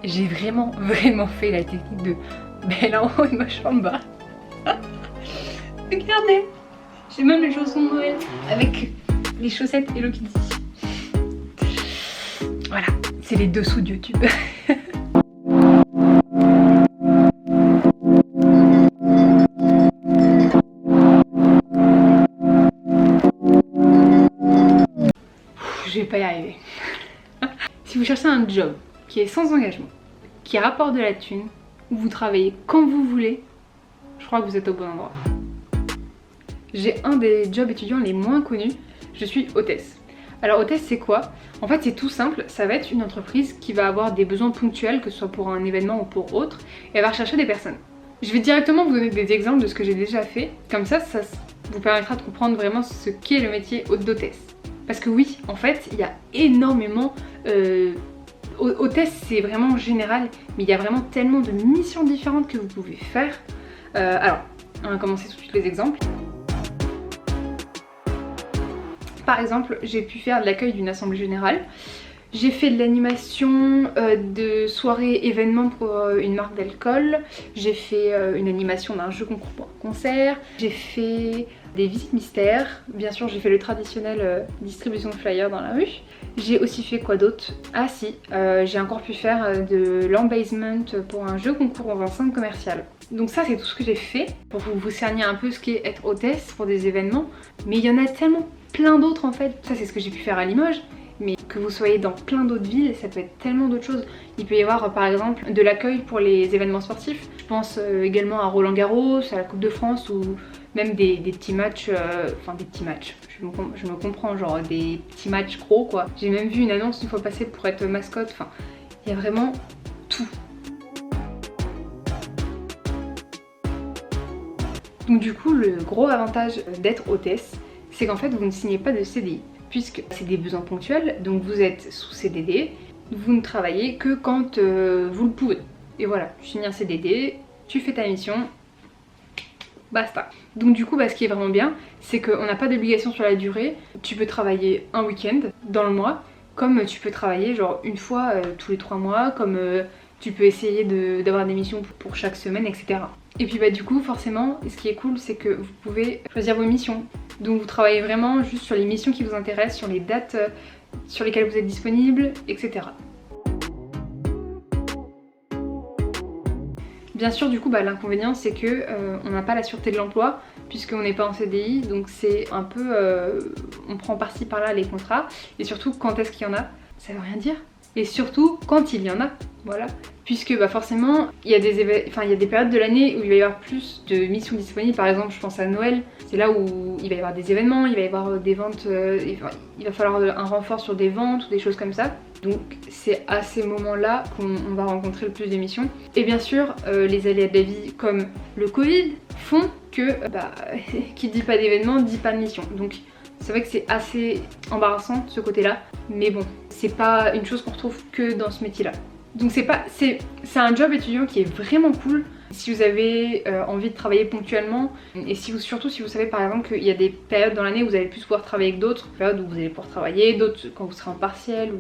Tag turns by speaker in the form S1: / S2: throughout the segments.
S1: j'ai vraiment fait la technique de belle en haut et moche en bas. Regardez, j'ai même les chaussons de Noël avec les chaussettes Hello Kitty. Voilà, c'est les dessous de YouTube. Je vais pas y arriver. Si vous cherchez un job qui est sans engagement, qui rapporte de la thune, où vous travaillez quand vous voulez, je crois que vous êtes au bon endroit. J'ai un des jobs étudiants les moins connus, je suis hôtesse. Alors hôtesse c'est quoi? En fait c'est tout simple, ça va être une entreprise qui va avoir des besoins ponctuels, que ce soit pour un événement ou pour autre, et elle va rechercher des personnes. Je vais directement vous donner des exemples de ce que j'ai déjà fait, comme ça vous permettra de comprendre vraiment ce qu'est le métier d'hôtesse. Parce que oui, en fait, il y a énormément... hôtesse c'est vraiment général, mais il y a vraiment tellement de missions différentes que vous pouvez faire. Alors, on va commencer tout de suite les exemples. Par exemple, j'ai pu faire de l'accueil d'une assemblée générale. J'ai fait de l'animation de soirées événements pour une marque d'alcool. J'ai fait une animation d'un jeu concours pour un concert. J'ai fait des visites mystères. Bien sûr, j'ai fait le traditionnel distribution de flyers dans la rue. J'ai aussi fait quoi d'autre? Ah si, j'ai encore pu faire de l'embasement pour un jeu concours dans un centre commercial. Donc ça c'est tout ce que j'ai fait pour vous cerner un peu ce qu'est être hôtesse pour des événements. Mais il y en a tellement plein d'autres en fait. Ça c'est ce que j'ai pu faire à Limoges. Mais que vous soyez dans plein d'autres villes, ça peut être tellement d'autres choses. Il peut y avoir par exemple de l'accueil pour les événements sportifs. Je pense également à Roland Garros, à la Coupe de France ou même des petits matchs, enfin des petits matchs, je me comprends, genre des petits matchs gros quoi. J'ai même vu une annonce une fois passée pour être mascotte, enfin il y a vraiment tout. Donc du coup le gros avantage d'être hôtesse, c'est qu'en fait vous ne signez pas de CDI. Puisque c'est des besoins ponctuels, donc vous êtes sous CDD, vous ne travaillez que quand vous le pouvez. Et voilà, tu signes un CDD, tu fais ta mission, basta. Donc du coup, ce qui est vraiment bien, c'est qu'on n'a pas d'obligation sur la durée. Tu peux travailler un week-end dans le mois, comme tu peux travailler genre une fois tous les 3 mois, comme tu peux essayer d'avoir des missions pour chaque semaine, etc. Et puis du coup, forcément, ce qui est cool, c'est que vous pouvez choisir vos missions. Donc vous travaillez vraiment juste sur les missions qui vous intéressent, sur les dates sur lesquelles vous êtes disponible, etc. Bien sûr, du coup, l'inconvénient c'est que on n'a pas la sûreté de l'emploi puisqu'on n'est pas en CDI, donc c'est un peu... on prend par-ci par-là les contrats, et surtout quand est-ce qu'il y en a, ça veut rien dire. Et surtout quand il y en a, voilà. Puisque forcément, il y a des périodes de l'année où il va y avoir plus de missions disponibles. Par exemple, je pense à Noël, c'est là où il va y avoir des événements, il va y avoir des ventes, il va falloir un renfort sur des ventes ou des choses comme ça. Donc c'est à ces moments-là qu'on va rencontrer le plus d'émissions. Et bien sûr, les aléas de la vie comme le Covid font que qui dit pas d'événement dit pas de mission. Donc c'est vrai que c'est assez embarrassant de ce côté-là, mais bon, c'est pas une chose qu'on retrouve que dans ce métier-là. Donc c'est un job étudiant qui est vraiment cool si vous avez envie de travailler ponctuellement, et surtout si vous savez par exemple qu'il y a des périodes dans l'année où vous allez plus pouvoir travailler que d'autres, périodes où vous allez pouvoir travailler, d'autres quand vous serez en partiel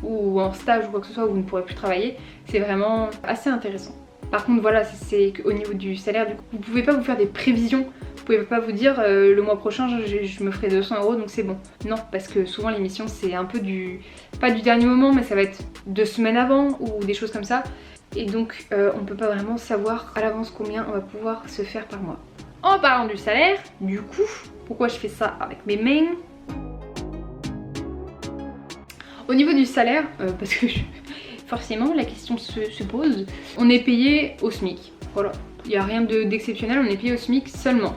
S1: ou en stage ou quoi que ce soit où vous ne pourrez plus travailler. C'est vraiment assez intéressant. Par contre voilà, c'est qu'au niveau du salaire, du coup, vous pouvez pas vous faire des prévisions. Vous pouvez pas vous dire le mois prochain je me ferai 200 € donc c'est bon. Non, parce que souvent l'émission c'est un peu pas du dernier moment, mais ça va être 2 semaines avant ou des choses comme ça. Et donc on peut pas vraiment savoir à l'avance combien on va pouvoir se faire par mois. En parlant du salaire, du coup, pourquoi je fais ça avec mes mains? Au niveau du salaire, parce que forcément la question se pose, on est payé au SMIC. Voilà, il n'y a rien d'exceptionnel, on est payé au SMIC seulement.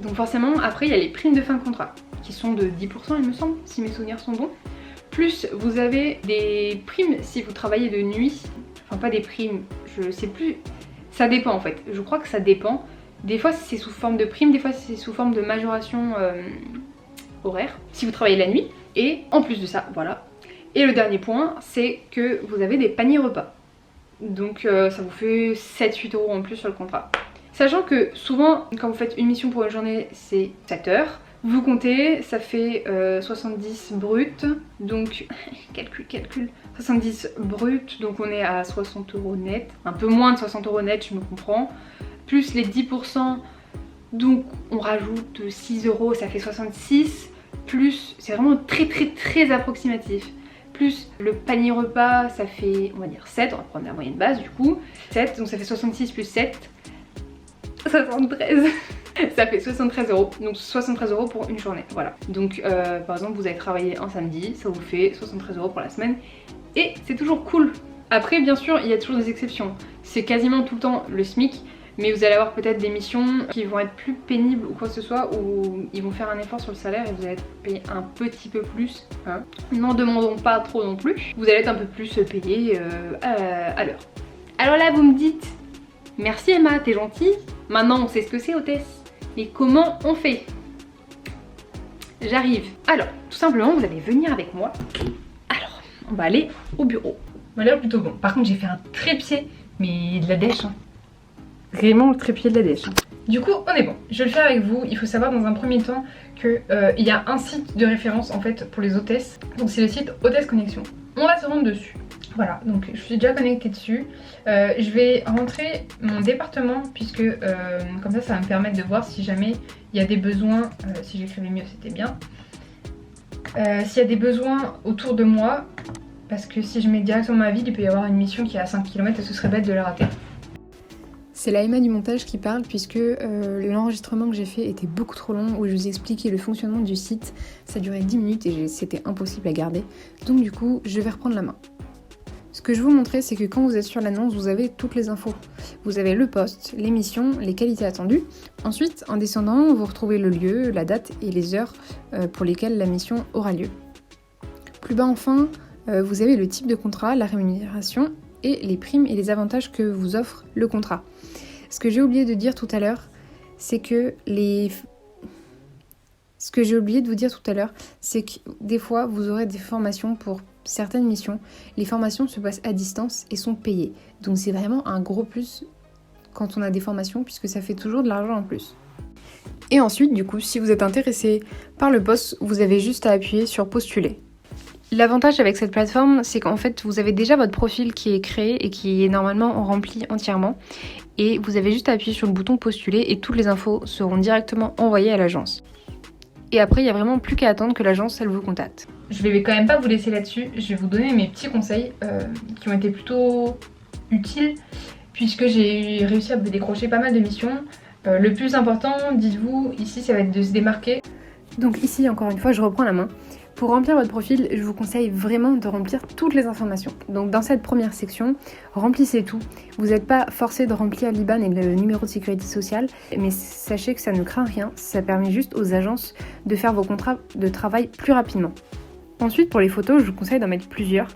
S1: Donc forcément après il y a les primes de fin de contrat qui sont de 10% il me semble, si mes souvenirs sont bons. Plus vous avez des primes si vous travaillez de nuit. Enfin pas des primes, je sais plus. Ça dépend en fait, je crois que ça dépend. Des fois c'est sous forme de prime, des fois c'est sous forme de majoration horaire si vous travaillez la nuit. Et en plus de ça, voilà. Et le dernier point, c'est que vous avez des paniers repas. Donc ça vous fait 7-8 € en plus sur le contrat. Sachant que souvent, quand vous faites une mission pour une journée, c'est 7 heures. Vous comptez, ça fait 70 brut, donc calcul, 70 brut, donc on est à 60 € net, un peu moins de 60 € net, je me comprends, plus les 10%, donc on rajoute 6 €, ça fait 66, plus, c'est vraiment très approximatif, plus le panier repas, ça fait, on va dire 7, on va prendre la moyenne basse du coup, 7, donc ça fait 66 plus 7, 73. Ça fait 73 €, donc 73 € pour une journée, voilà. Donc par exemple vous avez travaillé un samedi, ça vous fait 73 € pour la semaine et c'est toujours cool. Après bien sûr il y a toujours des exceptions, c'est quasiment tout le temps le SMIC, mais vous allez avoir peut-être des missions qui vont être plus pénibles ou quoi que ce soit, où ils vont faire un effort sur le salaire et vous allez être payé un petit peu plus, hein. N'en demandons pas trop non plus, vous allez être un peu plus payé à l'heure. Alors là vous me dites, merci Emma, t'es gentille, maintenant on sait ce que c'est hôtesse. Mais comment on fait? J'arrive. Alors, tout simplement, vous allez venir avec moi. Alors, on va aller au bureau. On va aller plutôt bon. Par contre, j'ai fait un trépied, mais de la dèche. Hein. Vraiment le trépied de la dèche. Hein. Du coup, on est bon. Je vais le faire avec vous. Il faut savoir dans un premier temps qu'il y a un site de référence en fait pour les hôtesses. Donc c'est le site Hôtesse Connexion. On va se rendre dessus. Voilà, donc je suis déjà connectée dessus. Je vais rentrer mon département puisque comme ça va me permettre de voir si jamais il y a des besoins, si j'écrivais mieux c'était bien, s'il y a des besoins autour de moi, parce que si je mets directement ma ville, il peut y avoir une mission qui est à 5 km et ce serait bête de la rater.
S2: C'est la Emma du montage qui parle puisque l'enregistrement que j'ai fait était beaucoup trop long où je vous expliquais le fonctionnement du site. Ça durait 10 minutes et c'était impossible à garder. Donc du coup, je vais reprendre la main. Ce que je vous montrais, c'est que quand vous êtes sur l'annonce, vous avez toutes les infos. Vous avez le poste, l'émission, les qualités attendues. Ensuite, en descendant, vous retrouvez le lieu, la date et les heures pour lesquelles la mission aura lieu. Plus bas enfin, vous avez le type de contrat, la rémunération et les primes et les avantages que vous offre le contrat. Ce que j'ai oublié de dire tout à l'heure, c'est que des fois, vous aurez des formations pour certaines missions. Les formations se passent à distance et sont payées. Donc c'est vraiment un gros plus quand on a des formations puisque ça fait toujours de l'argent en plus. Et ensuite, du coup, si vous êtes intéressé par le poste, vous avez juste à appuyer sur postuler. L'avantage avec cette plateforme, c'est qu'en fait, vous avez déjà votre profil qui est créé et qui est normalement rempli entièrement. Et vous avez juste à appuyer sur le bouton postuler et toutes les infos seront directement envoyées à l'agence. Et après, il n'y a vraiment plus qu'à attendre que l'agence, elle vous contacte.
S1: Je vais quand même pas vous laisser là-dessus, je vais vous donner mes petits conseils qui ont été plutôt utiles puisque j'ai réussi à décrocher pas mal de missions. Le plus important, dites-vous, ici ça va être de se démarquer.
S2: Donc ici, encore une fois, je reprends la main. Pour remplir votre profil, je vous conseille vraiment de remplir toutes les informations. Donc dans cette première section, remplissez tout. Vous n'êtes pas forcé de remplir l'IBAN et le numéro de sécurité sociale, mais sachez que ça ne craint rien, ça permet juste aux agences de faire vos contrats de travail plus rapidement. Ensuite, pour les photos, je vous conseille d'en mettre plusieurs.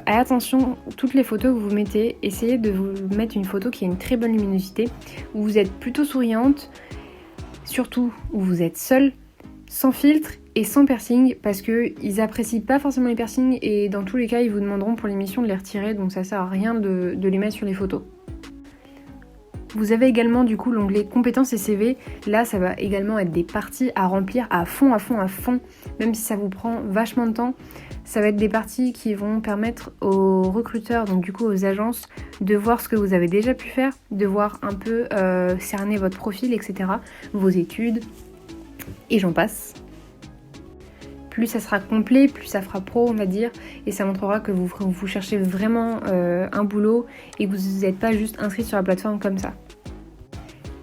S2: Attention, toutes les photos que vous mettez, essayez de vous mettre une photo qui a une très bonne luminosité, où vous êtes plutôt souriante, surtout où vous êtes seule, sans filtre et sans piercing, parce qu'ils apprécient pas forcément les piercings et dans tous les cas, ils vous demanderont pour l'émission de les retirer, donc ça sert à rien de les mettre sur les photos. Vous avez également du coup l'onglet compétences et CV. Là, ça va également être des parties à remplir à fond, même si ça vous prend vachement de temps. Ça va être des parties qui vont permettre aux recruteurs, donc du coup aux agences, de voir ce que vous avez déjà pu faire, de voir un peu cerner votre profil, etc., vos études, et j'en passe. Plus ça sera complet, plus ça fera pro, on va dire, et ça montrera que vous cherchez vraiment un boulot et que vous n'êtes pas juste inscrit sur la plateforme comme ça.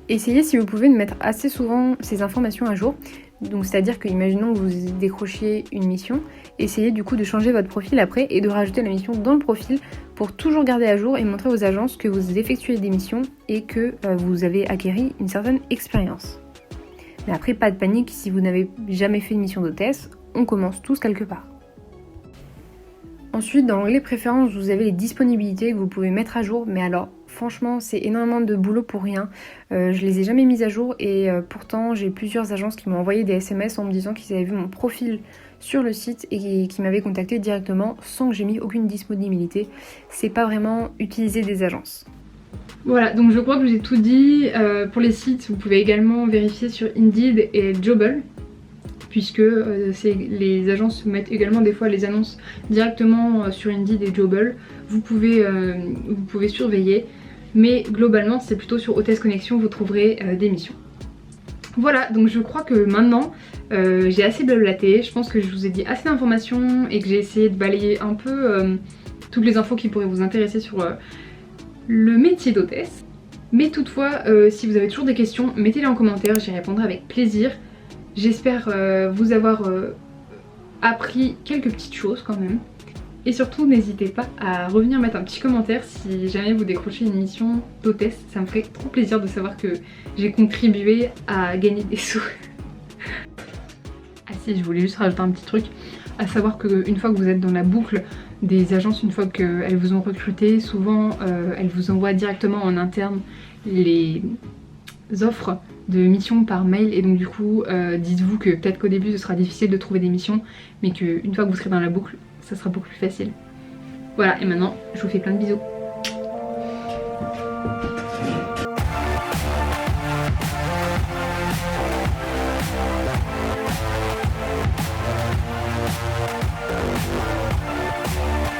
S2: Essayez si vous pouvez de mettre assez souvent ces informations à jour. Donc c'est-à-dire que, imaginons que vous décrochiez une mission, essayez du coup de changer votre profil après et de rajouter la mission dans le profil pour toujours garder à jour et montrer aux agences que vous effectuez des missions et que vous avez acquéri une certaine expérience. Mais après, pas de panique, si vous n'avez jamais fait une mission d'hôtesse, on commence tous quelque part. Ensuite, dans l'onglet préférences, vous avez les disponibilités que vous pouvez mettre à jour, mais alors franchement, c'est énormément de boulot pour rien. Je les ai jamais mises à jour et pourtant j'ai plusieurs agences qui m'ont envoyé des SMS en me disant qu'ils avaient vu mon profil sur le site et qui m'avaient contacté directement sans que j'ai mis aucune disponibilité. C'est pas vraiment utiliser des agences.
S1: Voilà, donc je crois que je vous ai tout dit. Pour les sites, vous pouvez également vérifier sur Indeed et Jobble. puisque les agences mettent également des fois les annonces directement sur Indeed et Jobble. Vous pouvez surveiller, mais globalement c'est plutôt sur Hôtesse Connexion vous trouverez des missions. Voilà, donc je crois que maintenant j'ai assez blablaté, je pense que je vous ai dit assez d'informations et que j'ai essayé de balayer un peu toutes les infos qui pourraient vous intéresser sur le métier d'hôtesse. Mais toutefois, si vous avez toujours des questions, mettez-les en commentaire, j'y répondrai avec plaisir. J'espère vous avoir appris quelques petites choses quand même. Et surtout, n'hésitez pas à revenir mettre un petit commentaire si jamais vous décrochez une mission d'hôtesse. Ça me ferait trop plaisir de savoir que j'ai contribué à gagner des sous. Ah si, je voulais juste rajouter un petit truc, à savoir qu'une fois que vous êtes dans la boucle des agences, une fois qu'elles vous ont recruté, souvent elles vous envoient directement en interne les offres de missions par mail, et donc du coup dites-vous que peut-être qu'au début ce sera difficile de trouver des missions, mais qu'une fois que vous serez dans la boucle, ça sera beaucoup plus facile. Voilà, et maintenant je vous fais plein de bisous.